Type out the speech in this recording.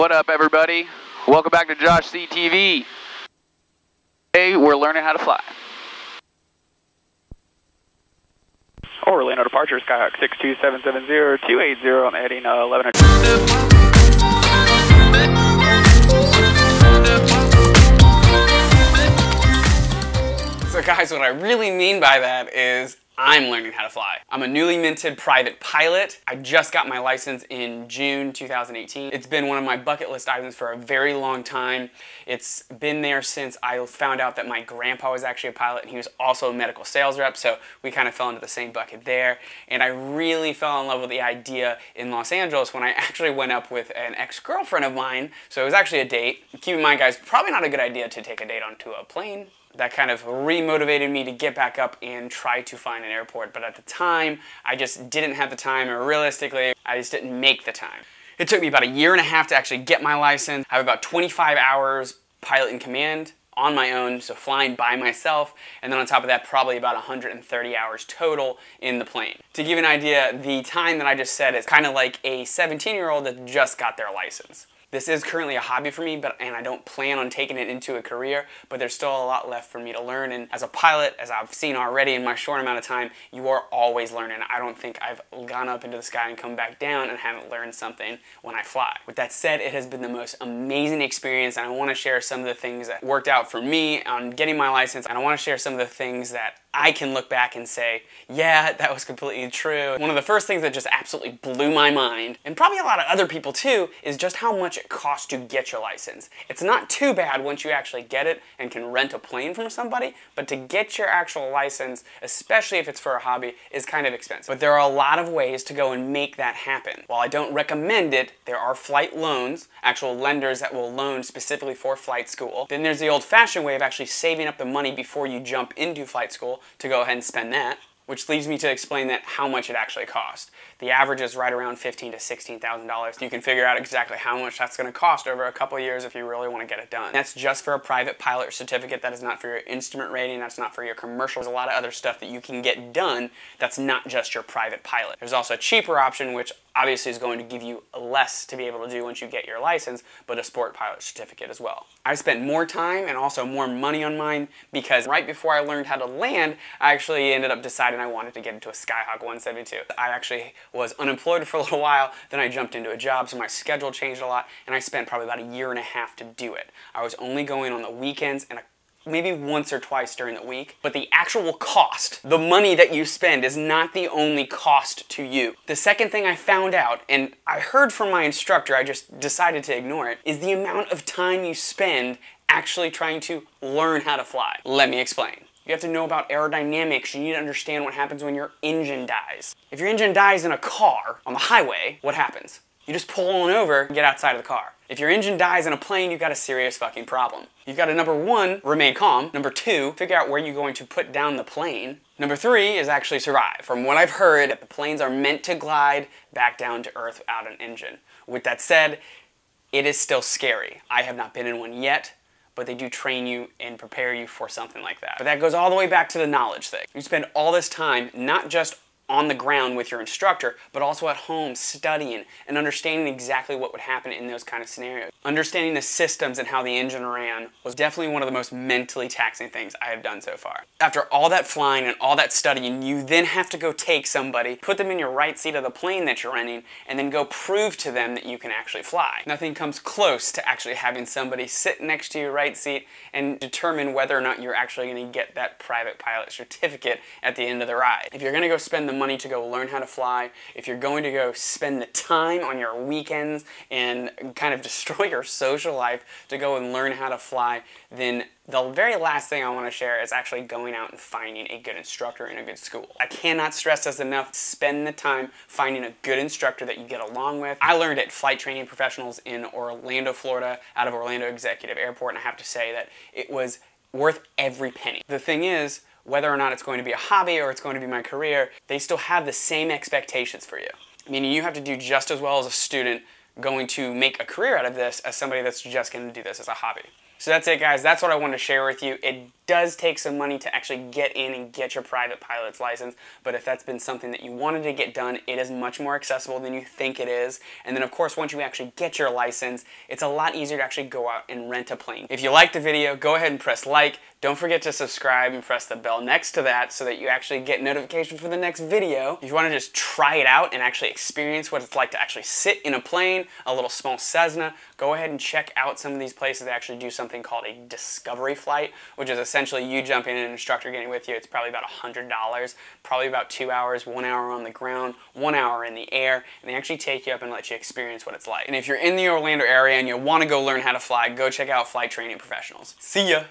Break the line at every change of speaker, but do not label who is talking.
What up, everybody? Welcome back to Josh C TV. Today we're learning how to fly.
Orlando departure, Skyhawk 62770-280, I'm heading 1100.
So guys, what I really mean by that is I'm learning how to fly. I'm a newly minted private pilot. I just got my license in June 2018. It's been one of my bucket list items for a very long time. It's been there since I found out that my grandpa was actually a pilot and he was also a medical sales rep, so we kind of fell into the same bucket there. And I really fell in love with the idea in Los Angeles when I actually went up with an ex-girlfriend of mine. So it was actually a date. Keep in mind, guys, probably not a good idea to take a date onto a plane. That kind of re-motivated me to get back up and try to find an airport. But at the time, I just didn't have the time, or realistically, I just didn't make the time. It took me about a year and a half to actually get my license. I have about 25 hours pilot in command on my own, so flying by myself, and then on top of that, probably about 130 hours total in the plane. To give you an idea, the time that I just said is kind of like a 17-year-old that just got their license. This is currently a hobby for me, and I don't plan on taking it into a career, but there's still a lot left for me to learn. And as a pilot, as I've seen already in my short amount of time, you are always learning. I don't think I've gone up into the sky and come back down and haven't learned something when I fly. With that said, it has been the most amazing experience, and I want to share some of the things that worked out for me on getting my license, and I want to share some of the things that I can look back and say, yeah, that was completely true. One of the first things that just absolutely blew my mind, and probably a lot of other people too, is just how much it costs to get your license. It's not too bad once you actually get it and can rent a plane from somebody, but to get your actual license, especially if it's for a hobby, is kind of expensive. But there are a lot of ways to go and make that happen. While I don't recommend it, there are flight loans, actual lenders that will loan specifically for flight school. Then there's the old-fashioned way of actually saving up the money before you jump into flight school to go ahead and spend that, which leads me to explain that how much it actually costs. The average is right around $15,000 to $16,000. You can figure out exactly how much that's going to cost over a couple years if you really want to get it done. That's just for a private pilot certificate. That is not for your instrument rating. That's not for your commercials. There's a lot of other stuff that you can get done that's not just your private pilot. There's also a cheaper option, which obviously is going to give you less to be able to do once you get your license, but a sport pilot certificate as well. I spent more time and also more money on mine because right before I learned how to land, I actually ended up deciding I wanted to get into a Skyhawk 172. I actually was unemployed for a little while, then I jumped into a job, so my schedule changed a lot, and I spent probably about a year and a half to do it. I was only going on the weekends and maybe once or twice during the week, but the actual cost, the money that you spend, is not the only cost to you. The second thing I found out, and I heard from my instructor, I just decided to ignore it, is the amount of time you spend actually trying to learn how to fly. Let me explain. You have to know about aerodynamics. You need to understand what happens when your engine dies. If your engine dies in a car on the highway, what happens? You just pull on over and get outside of the car. If your engine dies in a plane, you've got a serious fucking problem. You've got to, number one, remain calm. Number two, figure out where you're going to put down the plane. Number three is actually survive. From what I've heard, the planes are meant to glide back down to earth without an engine. With that said, it is still scary. I have not been in one yet, but they do train you and prepare you for something like that. But that goes all the way back to the knowledge thing. You spend all this time not just on the ground with your instructor, but also at home studying and understanding exactly what would happen in those kind of scenarios. Understanding the systems and how the engine ran was definitely one of the most mentally taxing things I have done so far. After all that flying and all that studying, you then have to go take somebody, put them in your right seat of the plane that you're renting, and then go prove to them that you can actually fly. Nothing comes close to actually having somebody sit next to your right seat and determine whether or not you're actually going to get that private pilot certificate at the end of the ride. If you're going to go spend the money to go learn how to fly, if you're going to go spend the time on your weekends and kind of destroy your social life to go and learn how to fly, then the very last thing I want to share is actually going out and finding a good instructor in a good school. I cannot stress this enough. Spend the time finding a good instructor that you get along with. I learned at Flight Training Professionals in Orlando, Florida, out of Orlando Executive Airport, and I have to say that it was worth every penny. The thing is, whether or not it's going to be a hobby or it's going to be my career, they still have the same expectations for you. Meaning you have to do just as well as a student going to make a career out of this as somebody that's just going to do this as a hobby. So that's it, guys. That's what I wanted to share with you. It does take some money to actually get in and get your private pilot's license, but if that's been something that you wanted to get done, it is much more accessible than you think it is. And then of course, once you actually get your license, it's a lot easier to actually go out and rent a plane. If you liked the video, go ahead and press like. Don't forget to subscribe and press the bell next to that so that you actually get notifications for the next video. If you want to just try it out and actually experience what it's like to actually sit in a plane, a little small Cessna, go ahead and check out some of these places that actually do something called a discovery flight, which is essentially you jumping in, an instructor getting with you. It's probably about $100, probably about 2 hours, 1 hour on the ground, 1 hour in the air, and they actually take you up and let you experience what it's like. And if you're in the Orlando area and you want to go learn how to fly, go check out Flight Training Professionals. See ya!